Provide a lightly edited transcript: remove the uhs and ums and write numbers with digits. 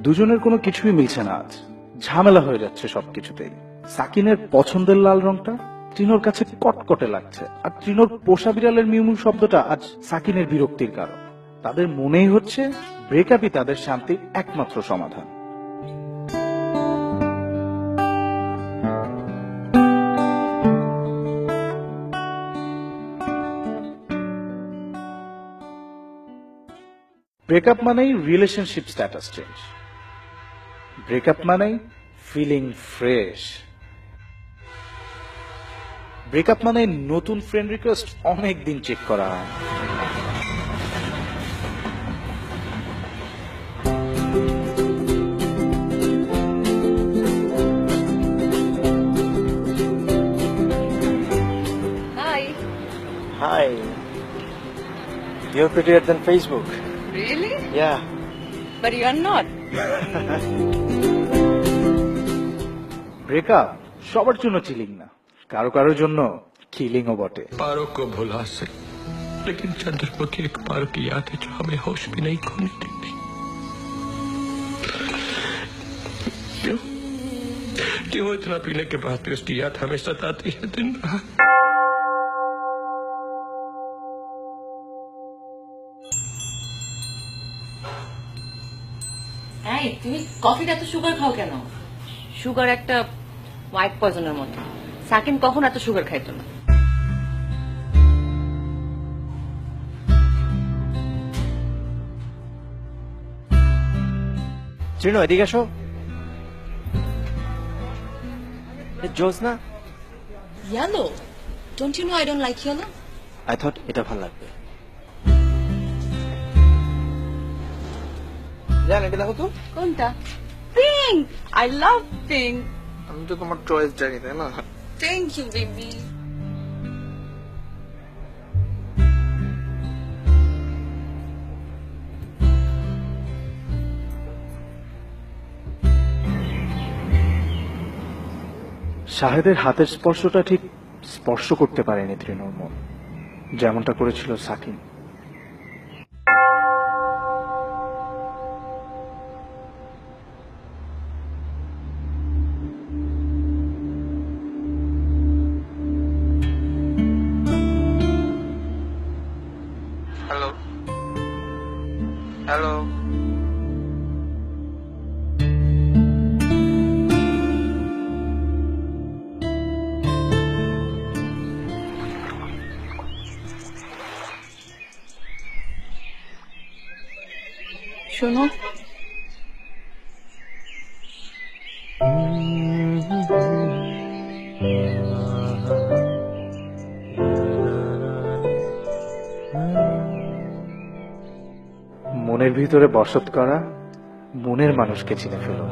দুজনের কোনো কিছুই মিলছে না আজ, ঝামেলা হয়ে যাচ্ছে সবকিছুতেই। সাকিনের পছন্দের লাল রংটা ট্রিনোর কাছে কটকটে লাগছে, আর ট্রিনোর পোষা বিড়ালের মিউমিউ শব্দটা আজ সাকিনের বিরক্তির কারণ। তাদের মনেই হচ্ছে ব্রেকআপই তাদের শান্তির একমাত্র সমাধান। ব্রেকআপ মানেই রিলেশনশিপ স্ট্যাটাস চেঞ্জ, ব্রেকআপ মানেই ফিলিং ফ্রেশ, ব্রেকআপ মানে নতুন ফ্রেন্ড রিকোয়েস্ট অনেক দিন চেক করা হয়। Hi. Hi. You're prettier than Facebook. Really? Yeah. But you are not. Breakup সবার জন্য চিলিং না, কারো কারোর জন্য কিলিংও বটে। पारों को भुला सकते, लेकिन चंद्रमुखी एक पार की याद है जो हमें होश भी नहीं खोने देती। क्यों क्यों इतना पीने के बाद भी उसकी याद हमें सताती है दिन रात। এই তুমি কফিটা এত সুগার খাও কেন? সুগার একটা হোয়াইট পয়জনের মতো। সাকিন কখন এত সুগার খাইতো না। চিনো এদিকে আসো। জোসনা, Yellow. Don't you know I don't like yellow? I thought এটা ভালো লাগবে। জান এটা দেখো তো। কোনটা? Pink. I love pink. আমি তো তোমার চয়েস জানি তাই না। Thank you, baby. শাহেদের হাতের স্পর্শটা ঠিক স্পর্শ করতে পারেনি তৃণর মন, যেমনটা করেছিল সাকিন। Hello hello. শোনো, মনের ভিতরে বসত করা মনের মানুষকে চিনে ফেলো।